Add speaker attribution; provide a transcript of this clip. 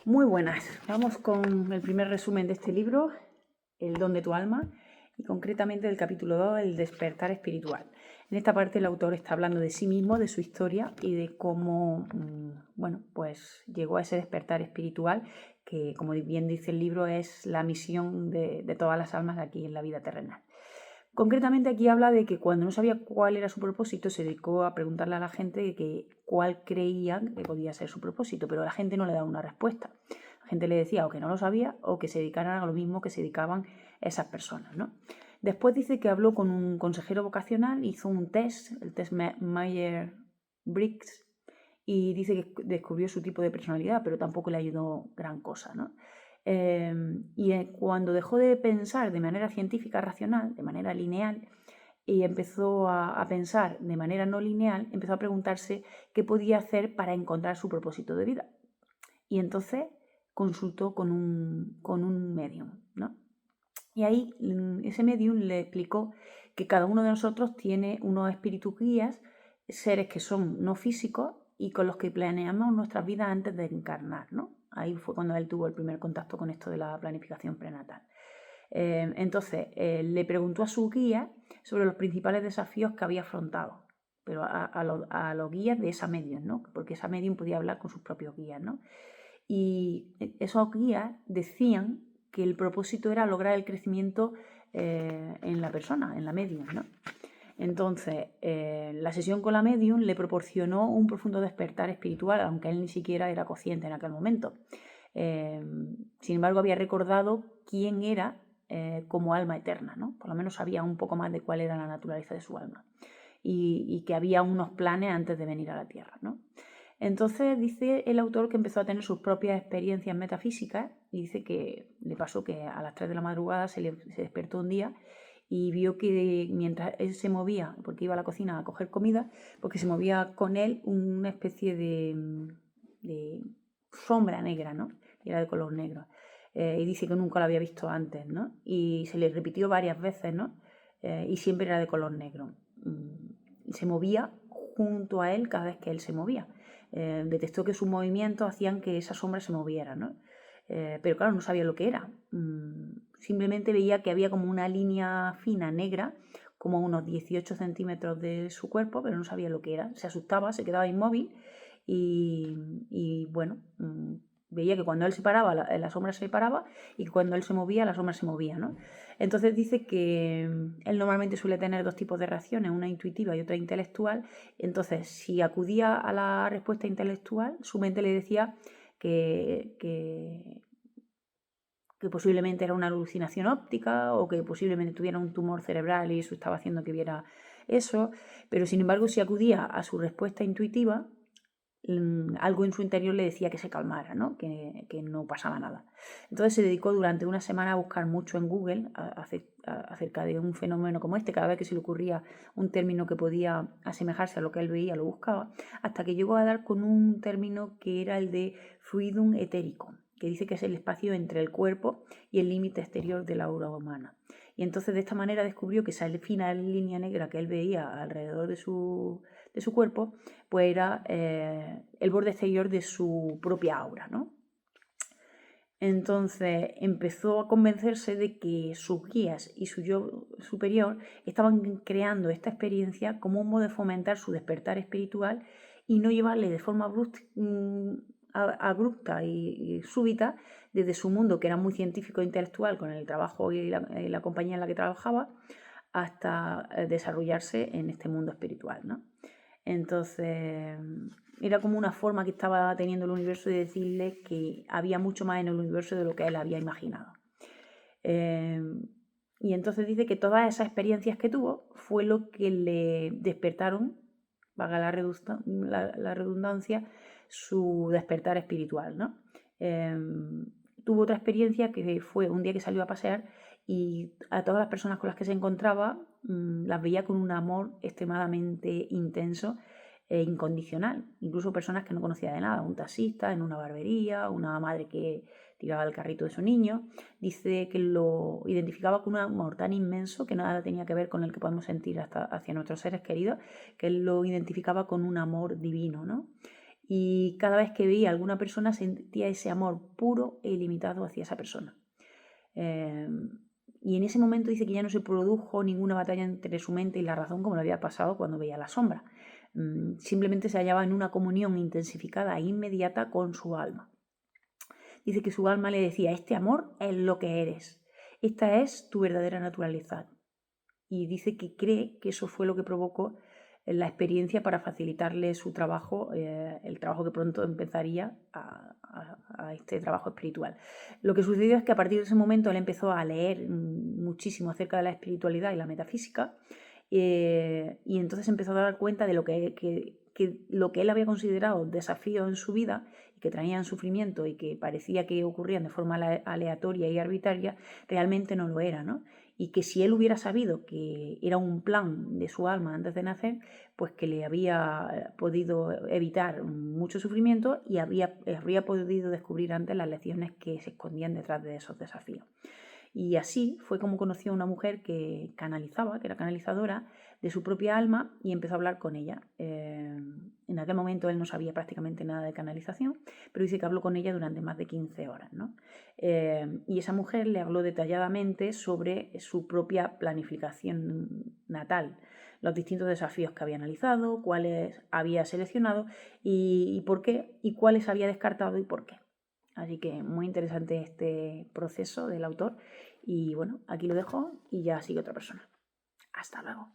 Speaker 1: Muy buenas, vamos con el primer resumen de este libro, El don de tu alma, y concretamente del capítulo 2, el despertar espiritual. En esta parte el autor está hablando de sí mismo, de su historia y de cómo, pues llegó a ese despertar espiritual que, como bien dice el libro, es la misión de todas las almas aquí en la vida terrenal. Concretamente aquí habla de que cuando no sabía cuál era su propósito, se dedicó a preguntarle a la gente que cuál creían que podía ser su propósito, pero la gente no le daba una respuesta. La gente le decía o que no lo sabía o que se dedicaran a lo mismo que se dedicaban esas personas, ¿no? Después dice que habló con un consejero vocacional, hizo un test, el test Myers-Briggs, y dice que descubrió su tipo de personalidad, pero tampoco le ayudó gran cosa, ¿no? Cuando dejó de pensar de manera científica racional, de manera lineal, y empezó a pensar de manera no lineal, empezó a preguntarse qué podía hacer para encontrar su propósito de vida. Y entonces consultó con un medium, ¿no? Y ahí ese medium le explicó que cada uno de nosotros tiene unos espíritus guías, seres que son no físicos y con los que planeamos nuestras vidas antes de encarnar, ¿no? Ahí fue cuando él tuvo el primer contacto con esto de la planificación prenatal. Entonces, le preguntó a su guía sobre los principales desafíos que había afrontado, pero a los guías de esa medium, ¿no? Porque esa medium podía hablar con sus propios guías, ¿no? Y esos guías decían que el propósito era lograr el crecimiento en la persona, en la medium, ¿no? Entonces, la sesión con la medium le proporcionó un profundo despertar espiritual, aunque él ni siquiera era consciente en aquel momento. Sin embargo, había recordado quién era como alma eterna, ¿no? Por lo menos sabía un poco más de cuál era la naturaleza de su alma y que había unos planes antes de venir a la Tierra, ¿no? Entonces dice el autor que empezó a tener sus propias experiencias metafísicas y dice que le pasó que a las 3 de la madrugada se despertó un día y vio que mientras él se movía, porque iba a la cocina a coger comida, porque se movía con él una especie de sombra negra, ¿no? Y era de color negro. Y dice que nunca lo había visto antes, ¿no? Y se le repitió varias veces, ¿no? Y siempre era de color negro. Se movía junto a él cada vez que él se movía. Detectó que sus movimientos hacían que esa sombra se moviera, ¿no? Pero claro, no sabía lo que era. Simplemente veía que había como una línea fina negra, como a unos 18 centímetros de su cuerpo, pero no sabía lo que era. Se asustaba, se quedaba inmóvil y bueno, veía que cuando él se paraba, la sombra se paraba y que cuando él se movía, la sombra se movía, ¿no? Entonces dice que él normalmente suele tener dos tipos de reacciones, una intuitiva y otra intelectual. Entonces, si acudía a la respuesta intelectual, su mente le decía que posiblemente era una alucinación óptica o que posiblemente tuviera un tumor cerebral y eso estaba haciendo que viera eso. Pero sin embargo, si acudía a su respuesta intuitiva, algo en su interior le decía que se calmara, ¿no? Que no pasaba nada. Entonces se dedicó durante una semana a buscar mucho en Google acerca de un fenómeno como este. Cada vez que se le ocurría un término que podía asemejarse a lo que él veía, lo buscaba, hasta que llegó a dar con un término que era el de fluidum etérico, que dice que es el espacio entre el cuerpo y el límite exterior de la aura humana. Y entonces de esta manera descubrió que esa fina línea negra que él veía alrededor de su cuerpo, pues era el borde exterior de su propia aura, ¿no? Entonces empezó a convencerse de que sus guías y su yo superior estaban creando esta experiencia como un modo de fomentar su despertar espiritual y no llevarle de forma abrupta y súbita desde su mundo, que era muy científico e intelectual con el trabajo y la compañía en la que trabajaba, hasta desarrollarse en este mundo espiritual, ¿no? Entonces, era como una forma que estaba teniendo el universo de decirle que había mucho más en el universo de lo que él había imaginado. Y entonces dice que todas esas experiencias que tuvo fue lo que le despertaron, valga la redundancia, su despertar espiritual, ¿no? Tuvo otra experiencia que fue un día que salió a pasear y a todas las personas con las que se encontraba las veía con un amor extremadamente intenso e incondicional, incluso personas que no conocía de nada, un taxista en una barbería, una madre que tiraba el carrito de su niño. Dice que lo identificaba con un amor tan inmenso que nada tenía que ver con el que podemos sentir hasta hacia nuestros seres queridos, que él lo identificaba con un amor divino, ¿no? y cada vez que veía a alguna persona sentía ese amor puro e ilimitado hacia esa persona. Y en ese momento dice que ya no se produjo ninguna batalla entre su mente y la razón como le había pasado cuando veía la sombra. Simplemente se hallaba en una comunión intensificada e inmediata con su alma. Dice que su alma le decía, este amor es lo que eres, esta es tu verdadera naturaleza. Y dice que cree que eso fue lo que provocó la experiencia para facilitarle su trabajo, el trabajo que pronto empezaría a este trabajo espiritual. Lo que sucedió es que a partir de ese momento él empezó a leer muchísimo acerca de la espiritualidad y la metafísica, y entonces empezó a dar cuenta de lo que lo que él había considerado desafíos en su vida y que traían sufrimiento y que parecía que ocurrían de forma aleatoria y arbitraria, realmente no lo era, ¿no? Y que si él hubiera sabido que era un plan de su alma antes de nacer, pues que le había podido evitar mucho sufrimiento y habría podido descubrir antes las lecciones que se escondían detrás de esos desafíos. Y así fue como conoció a una mujer que canalizaba, que era canalizadora de su propia alma, y empezó a hablar con ella. En aquel momento él no sabía prácticamente nada de canalización, pero dice que habló con ella durante más de 15 horas, ¿no? Y esa mujer le habló detalladamente sobre su propia planificación natal, los distintos desafíos que había analizado, cuáles había seleccionado y por qué, y cuáles había descartado y por qué. Así que muy interesante este proceso del autor. Y bueno, aquí lo dejo y ya sigue otra persona. Hasta luego.